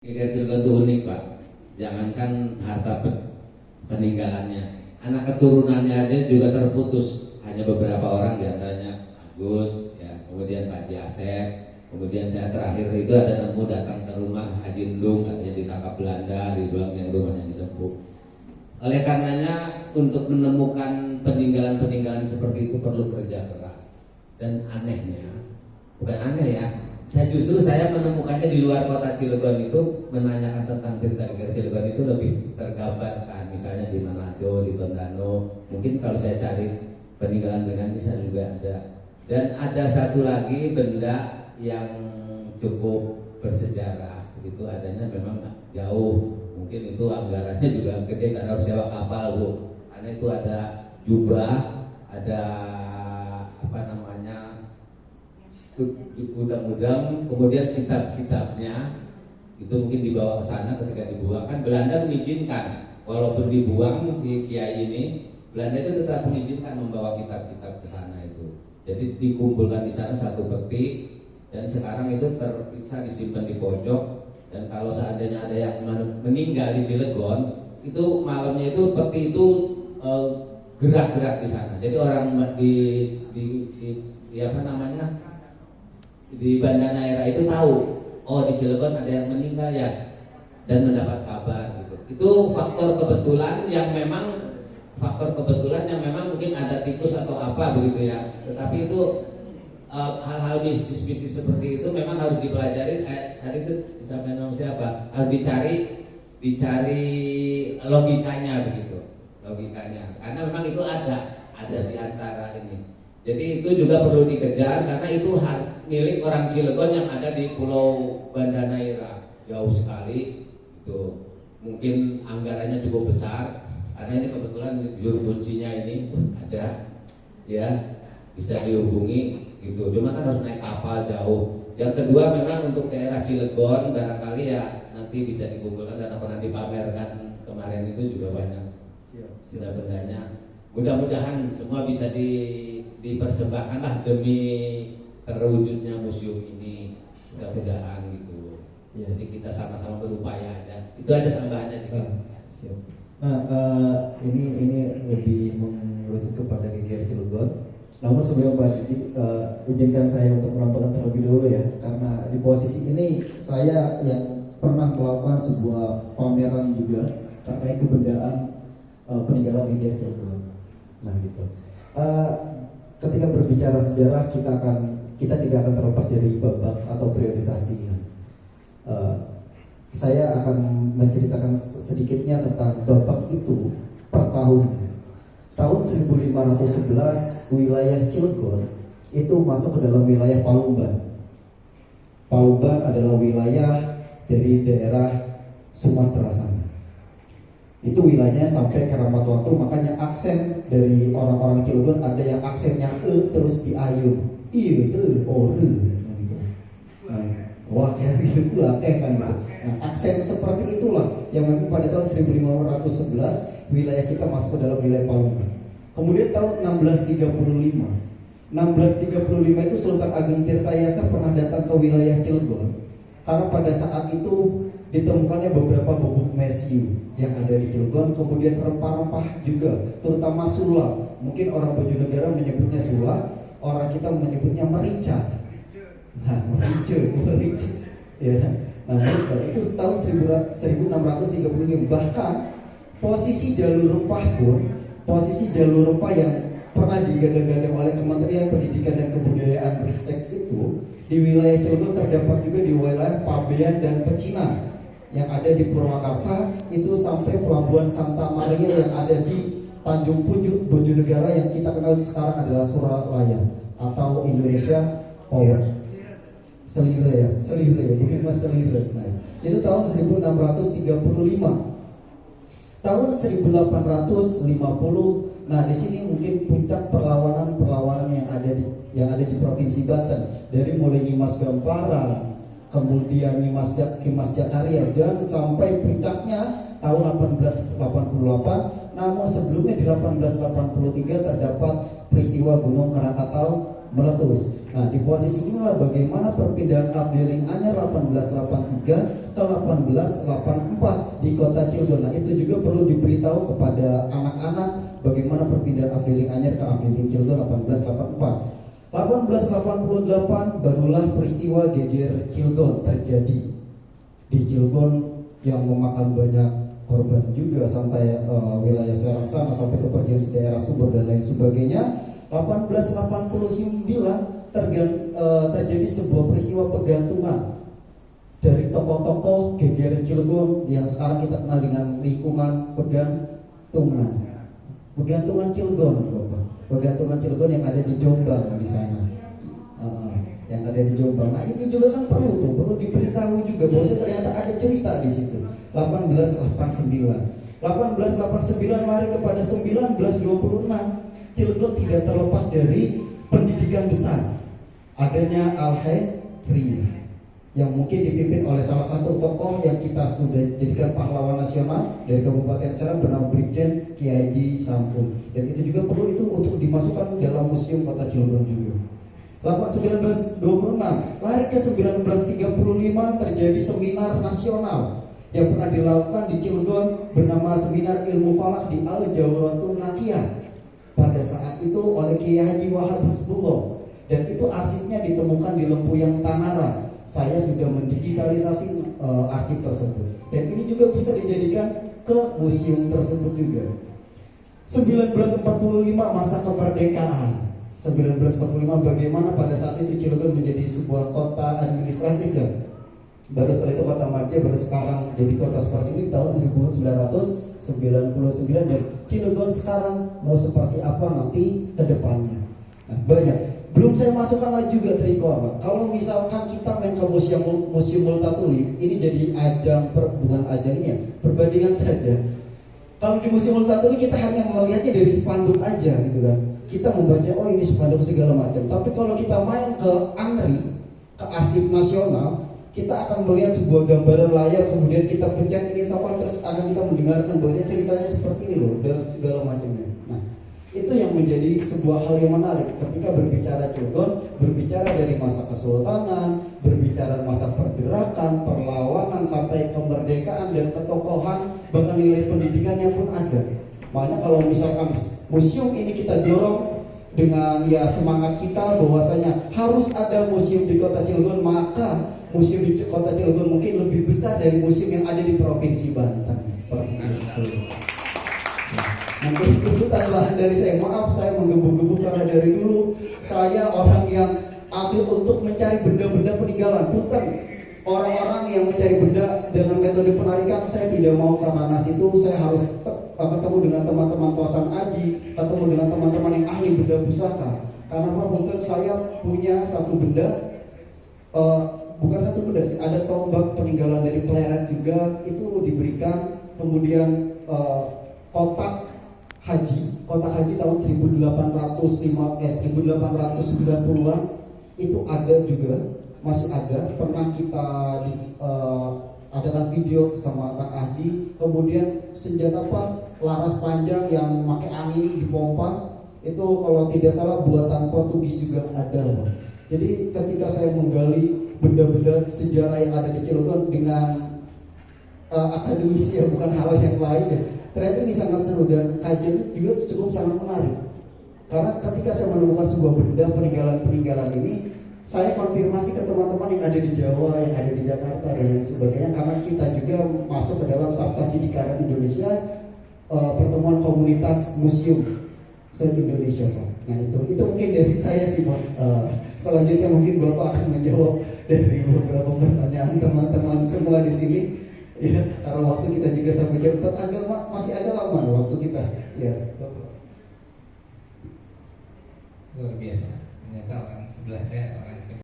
Geger Cilegon itu unik Pak. Jangankan harta peninggalannya, anak keturunannya aja juga terputus. Hanya beberapa orang diantaranya Agus, ya, kemudian Pak Asep, kemudian saya terakhir itu ada nemu datang ke rumah Haji Ndung, katanya ditangkap Belanda, dibilang yang rumahnya disempuk. Oleh karenanya untuk menemukan peninggalan-peninggalan seperti itu perlu kerja keras. Dan anehnya, bukan aneh ya, saya menemukannya di luar kota Cilegon itu, menanyakan tentang cerita Geger Cilegon itu lebih tergambarkan, misalnya di Manado, di Tondano. Mungkin kalau saya cari peninggalan-peninggalan bisa juga ada. Dan ada satu lagi benda yang cukup bersejarah, itu adanya memang jauh. Mungkin itu anggarannya juga gede karena harus sewa kapal Bu. Karena itu ada jubah, ada apa namanya, udang-udang, kemudian kitab-kitabnya itu mungkin dibawa ke sana ketika dibuang. Kan Belanda mengizinkan, walaupun dibuang si kiai ini, Belanda itu tetap mengizinkan membawa kitab-kitab ke sana itu. Jadi dikumpulkan di sana satu peti, dan sekarang itu terpisah disimpan di pojok. Dan kalau seandainya ada yang meninggal di Cilegon, itu malamnya itu peti itu gerak-gerak di sana. Jadi orang di apa namanya, di Banda Neira itu tahu, oh di Cilegon ada yang meninggal ya, dan mendapat kabar gitu. Itu faktor kebetulan yang memang mungkin ada tikus atau apa begitu ya. Tetapi itu hal-hal bisnis seperti itu memang harus dipelajari. Tadi itu disampaikan siapa? Harus dicari logikanya begitu, logikanya. Karena memang itu ada di antara ini. Jadi itu juga perlu dikejar karena itu milik orang Cilegon yang ada di Pulau Banda Neira, jauh sekali. Itu mungkin anggarannya cukup besar karena ini kebetulan juru kuncinya ini aja, ya bisa dihubungi gitu. Cuma kan harus naik kapal jauh. Yang kedua memang untuk daerah Cilegon barangkali ya nanti bisa dikumpulkan dan pernah dipamerkan kemarin itu juga banyak benda-bendanya. Mudah-mudahan semua bisa dipersembahkan lah demi terwujudnya museum ini, mudah-mudahan gitu. Ya. Jadi kita sama-sama berupaya aja. Itu aja tambahannya. Nah, ini lebih merujuk kepada Geger Cilegon. Namun sebelum Pak Didi, izinkan saya untuk menonton terlebih dahulu ya, karena di posisi ini saya yang pernah melakukan sebuah pameran juga terkait kebendaan peninggalan Geger Cilegon. Nah gitu. Ketika berbicara sejarah kita tidak akan terlepas dari babak atau periodisasi. Saya akan menceritakan sedikitnya tentang babak itu per tahunnya. Tahun 1511 wilayah Cilegon itu masuk ke dalam wilayah Palumban. Palumban adalah wilayah dari daerah Sumatera sana. Itu wilayahnya sampai ke Rambatuatu, makanya aksen dari orang-orang Cilegon ada yang aksennya terus diayun. Iya tuh, wah kayak gitu kan gitu. Nah, aksen seperti itulah yang memang pada tahun 1511 wilayah kita masuk ke dalam wilayah Palembang. Kemudian tahun 1635 itu Sultan Ageng Tirtayasa pernah datang ke wilayah Cilegon karena pada saat itu ditemukannya beberapa bubuk mesiu yang ada di Cilegon, kemudian rempah-rempah juga, terutama sula. Mungkin orang Bojonegoro menyebutnya sula, orang kita menyebutnya merica. Nah, merica. Ya. Nah, merica itu tahun 1635. Bahkan posisi jalur rempah yang pernah digadang-gadang oleh Kementerian Pendidikan dan Kebudayaan Ristek itu di wilayah Cilegon terdapat juga di wilayah Pabean dan Pecinan yang ada di Purwakarta itu sampai pelabuhan Santa Maria yang ada di Tanjung Pujuk Bojonegoro yang kita kenal sekarang adalah Suralaya atau Indonesia Power. Selire ya, bukan mas Selire. Nah, itu tahun 1635. Tahun 1850, nah di sini mungkin puncak perlawanan yang ada di Provinsi Banten, dari mulai Nyimas Gampara, kemudian Nyimas Jakarta dan sampai puncaknya tahun 1888, namun sebelumnya di 1883 terdapat peristiwa Gunung Krakatau meletus. Nah, di posisi inilah bagaimana perpindahan Afdeling Anyar 1883 ke 1884 di kota Cilegon. Nah, itu juga perlu diberitahu kepada anak-anak bagaimana perpindahan Afdeling Anyar ke Afdeling Cilegon 1884. 1888 barulah peristiwa geger Cilegon terjadi di Cilegon yang memakan banyak korban juga sampai wilayah Serang sana, sampai kepergian daerah Sumber dan lain sebagainya. 1889 terjadi sebuah peristiwa pegantungan dari tokoh-tokoh geger Cilegon yang sekarang kita kenal dengan lingkungan pegantungan Cilegon, Bapak. Pegantungan Cilegon yang ada di Jombang di sana, yang ada di Jombang. Nah, ini juga kan perlu diberitahu juga bahwa ternyata ada cerita di situ. 1889 lari kepada 1926. Cilegon tidak terlepas dari pendidikan besar, adanya Al-Khairiyah yang mungkin dipimpin oleh salah satu tokoh yang kita sudah jadikan pahlawan nasional dari Kabupaten Serang bernama Brigjen Kiai Haji Sampun, dan itu juga perlu itu untuk dimasukkan dalam museum kota Cilegon juga. 1926 lari ke 1935 terjadi seminar nasional yang pernah dilakukan di Cilegon bernama Seminar Ilmu Falak di Al-Jawratun Nakiyah pada saat itu oleh Kiai Haji Wahab Hasbullah, dan itu arsipnya ditemukan di Lempuyang Tanara. Saya sudah mendigitalisasi arsip tersebut, dan ini juga bisa dijadikan ke museum tersebut juga. 1945 masa kemerdekaan. 1945 bagaimana pada saat itu Cilegon menjadi sebuah kota administratif, dan baru setelah itu kota Madya, baru sekarang jadi kota seperti ini di tahun 1999, dan Cilegon sekarang mau seperti apa nanti ke depannya. Nah, banyak. Belum saya masukkan lagi juga Triko. Kalau misalkan kita main ke museum Multatuli, ini jadi ajang bukan ajang ini ya, perbandingan saja. Kalau di museum Multatuli kita hanya melihatnya dari spanduk aja gitu kan. Kita membaca oh ini spanduk segala macam. Tapi kalau kita main ke ANRI, ke Arsip Nasional, kita akan melihat sebuah gambaran layar, kemudian kita pencet ini apa, terus akan kita mendengarkan bahwa ceritanya seperti ini loh dan segala macamnya. Nah, itu yang menjadi sebuah hal yang menarik ketika berbicara Cilegon, berbicara dari masa kesultanan, berbicara masa pergerakan, perlawanan sampai kemerdekaan dan ketokohan, bahkan nilai pendidikannya pun ada. Makanya kalau misalkan museum ini kita dorong dengan ya semangat kita bahwasanya harus ada museum di kota Cilegon, maka museum di kota Cilegon mungkin lebih besar dari museum yang ada di Provinsi Banten seperti itu. Mungkin itu tambahan dari saya. Maaf saya menggebu-gebu karena dari dulu saya orang yang aktif untuk mencari benda-benda peninggalan. Bukan orang-orang yang mencari benda dengan metode penarikan. Saya tidak mau karena itu saya harus ketemu dengan teman-teman Tosan Aji, ketemu dengan teman-teman yang ahli benda pusaka. Karena mungkin saya punya satu benda, bukan satu benda sih, ada tombak peninggalan dari Pleret juga itu diberikan. Kemudian kotak haji tahun 1890-an itu ada juga, masih ada, pernah kita adakan video sama Kak Adi. Kemudian senjata laras panjang yang pakai angin dipompa, itu kalau tidak salah buatan Portugis juga ada. Jadi ketika saya menggali benda-benda sejarah yang ada di Cilegon dengan akademisi ya, bukan hal yang lain ya, ternyata ini sangat seru dan kajiannya juga cukup sangat menarik. Karena ketika saya menemukan sebuah benda peninggalan ini, saya konfirmasi ke teman-teman yang ada di Jawa, yang ada di Jakarta dan lain sebagainya. Karena kita juga masuk ke dalam Sabta Sidikara Indonesia, pertemuan komunitas museum se-Indonesia, Pak. Nah itu mungkin dari saya sih, Pak. Selanjutnya mungkin Bapak akan menjawab dari beberapa pertanyaan teman-teman semua di sini. Ya, karena waktu kita juga sampai jam 4 masih agak lama waktu kita. Ya, Bapak. Luar biasa. Ternyata orang sebelah saya orang